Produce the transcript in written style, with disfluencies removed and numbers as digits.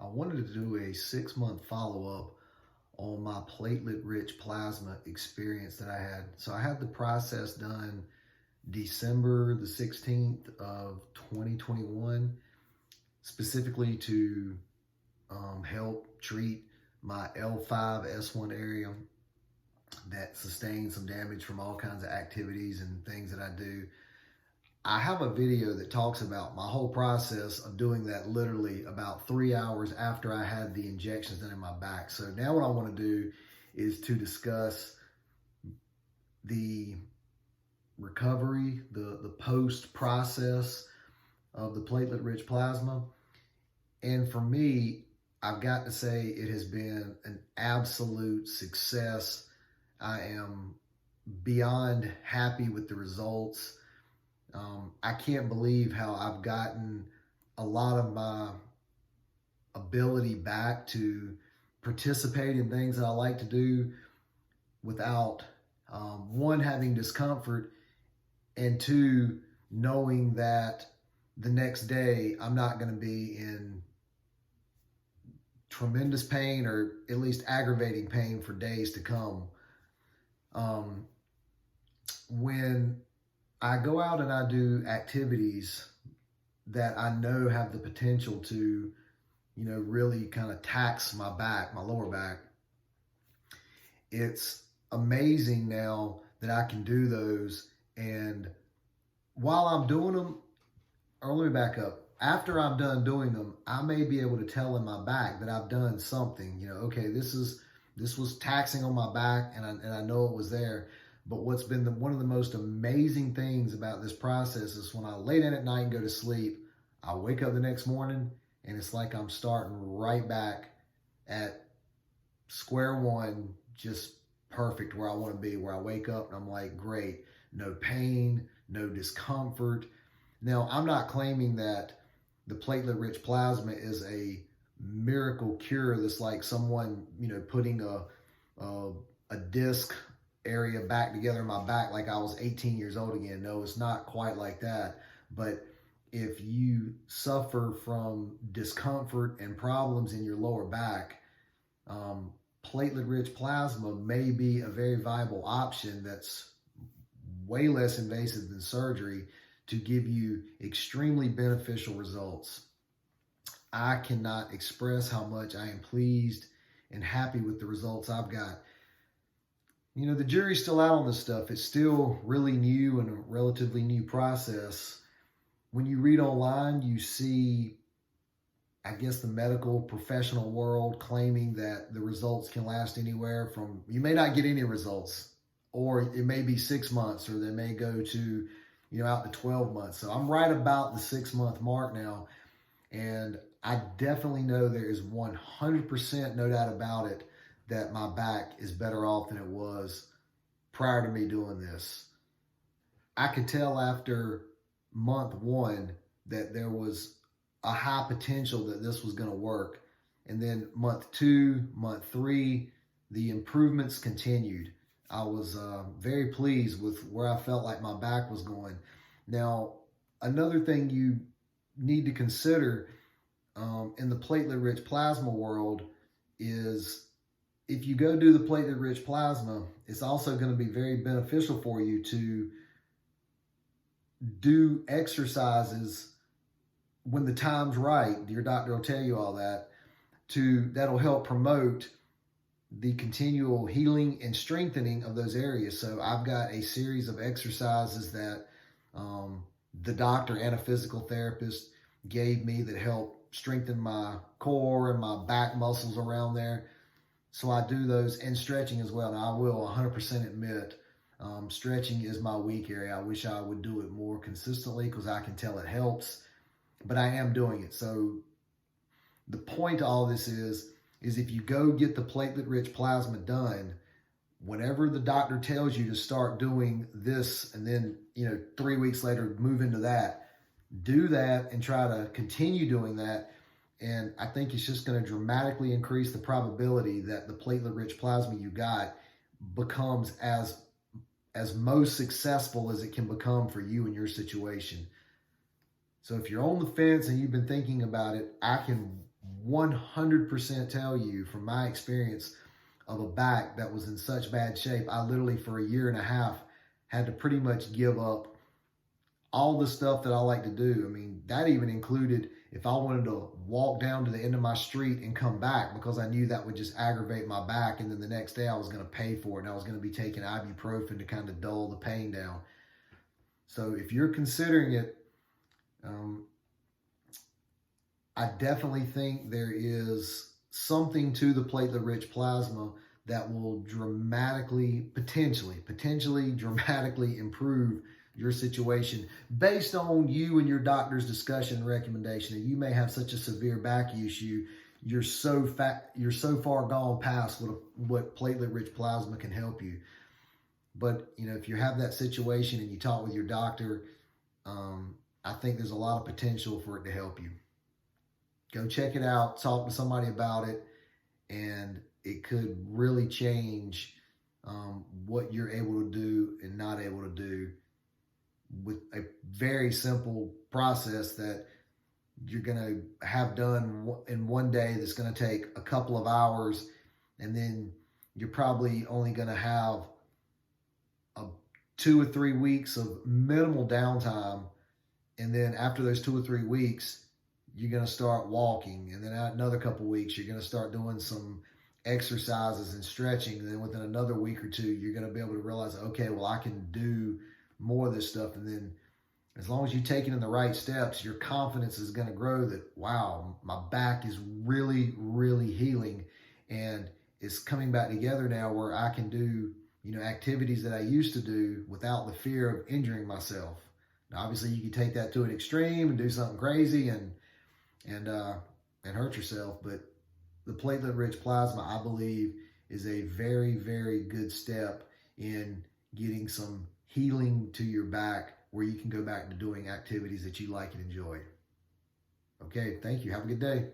wanted to do a 6-month follow-up on my platelet rich plasma experience that I had. So I had the process done December the 16th of 2021, specifically to help treat my L5-S1 area that sustained some damage from all kinds of activities and things that I do. I have a video that talks about my whole process of doing that literally about 3 hours after I had the injections done in my back. So now what I want to do is to discuss the recovery, the post process of the platelet rich plasma. And for me, I've got to say it has been an absolute success. I am beyond happy with the results. I can't believe how I've gotten a lot of my ability back to participate in things that I like to do without, one, having discomfort, and two, knowing that the next day I'm not going to be in tremendous pain or at least aggravating pain for days to come. When I go out and I do activities that I know have the potential to, really kind of tax my back, my lower back. It's amazing now that I can do those. And while I'm doing them, or let me back up. After I'm done doing them, I may be able to tell in my back that I've done something. Okay, this was taxing on my back, and I know it was there. But what's been one of the most amazing things about this process is when I lay down at night and go to sleep, I wake up the next morning and it's like I'm starting right back at square one, just perfect where I want to be, where I wake up and I'm like, great, no pain, no discomfort. Now, I'm not claiming that the platelet rich plasma is a miracle cure that's like someone, putting a disc area back together in my back like I was 18 years old again. No, it's not quite like that. But if you suffer from discomfort and problems in your lower back, platelet rich plasma may be a very viable option that's way less invasive than surgery to give you extremely beneficial results. I cannot express how much I am pleased and happy with the results I've got. The jury's still out on this stuff. It's still really new and a relatively new process. When you read online, you see, I guess, the medical professional world claiming that the results can last anywhere from, you may not get any results, or it may be 6 months, or they may go to, out to 12 months. So I'm right about the 6-month mark now. And I definitely know there is 100% no doubt about it that my back is better off than it was prior to me doing this. I could tell after month 1 that there was a high potential that this was going to work. And then month 2, month 3, the improvements continued. I was very pleased with where I felt like my back was going. Now, another thing you need to consider in the platelet rich plasma world is, if you go do the platelet rich plasma, it's also going to be very beneficial for you to do exercises when the time's right. Your doctor will tell you all that. That'll help promote the continual healing and strengthening of those areas. So I've got a series of exercises that the doctor and a physical therapist gave me that help strengthen my core and my back muscles around there. So I do those, and stretching as well. Now, I will 100% admit, stretching is my weak area. I wish I would do it more consistently because I can tell it helps, but I am doing it. So the point to all this is if you go get the platelet rich plasma done, whenever the doctor tells you to start doing this, and then 3 weeks later move into that, do that and try to continue doing that. And I think it's just going to dramatically increase the probability that the platelet rich plasma you got becomes as most successful as it can become for you in your situation. So if you're on the fence and you've been thinking about it, I can 100% tell you from my experience of a back that was in such bad shape, I literally for a year and a half had to pretty much give up all the stuff that I like to do. I mean, that even included if I wanted to walk down to the end of my street and come back, because I knew that would just aggravate my back. And then the next day I was going to pay for it, and I was going to be taking ibuprofen to kind of dull the pain down. So if you're considering it, um, I definitely think there is something to the platelet rich plasma that will potentially dramatically improve your situation based on you and your doctor's discussion and recommendation. And you may have such a severe back issue, you're so far gone past what platelet rich plasma can help you. But if you have that situation and you talk with your doctor, I think there's a lot of potential for it to help you. Go check it out, talk to somebody about it, and it could really change what you're able to do and not able to do with a very simple process that you're going to have done in one day that's going to take a couple of hours, and then you're probably only going to have 2 or 3 weeks of minimal downtime, and then after those 2 or 3 weeks, you're going to start walking, and then another couple of weeks, you're going to start doing some exercises and stretching, and then within another week or two, you're going to be able to realize, okay, well, I can do more of this stuff. And then as long as you take it in the right steps, your confidence is going to grow that, wow, my back is really, really healing, and it's coming back together now where I can do, activities that I used to do without the fear of injuring myself. Now, obviously, you can take that to an extreme and do something crazy and hurt yourself, but the platelet-rich plasma, I believe, is a very, very good step in getting some healing to your back where you can go back to doing activities that you like and enjoy. Okay, thank you. Have a good day.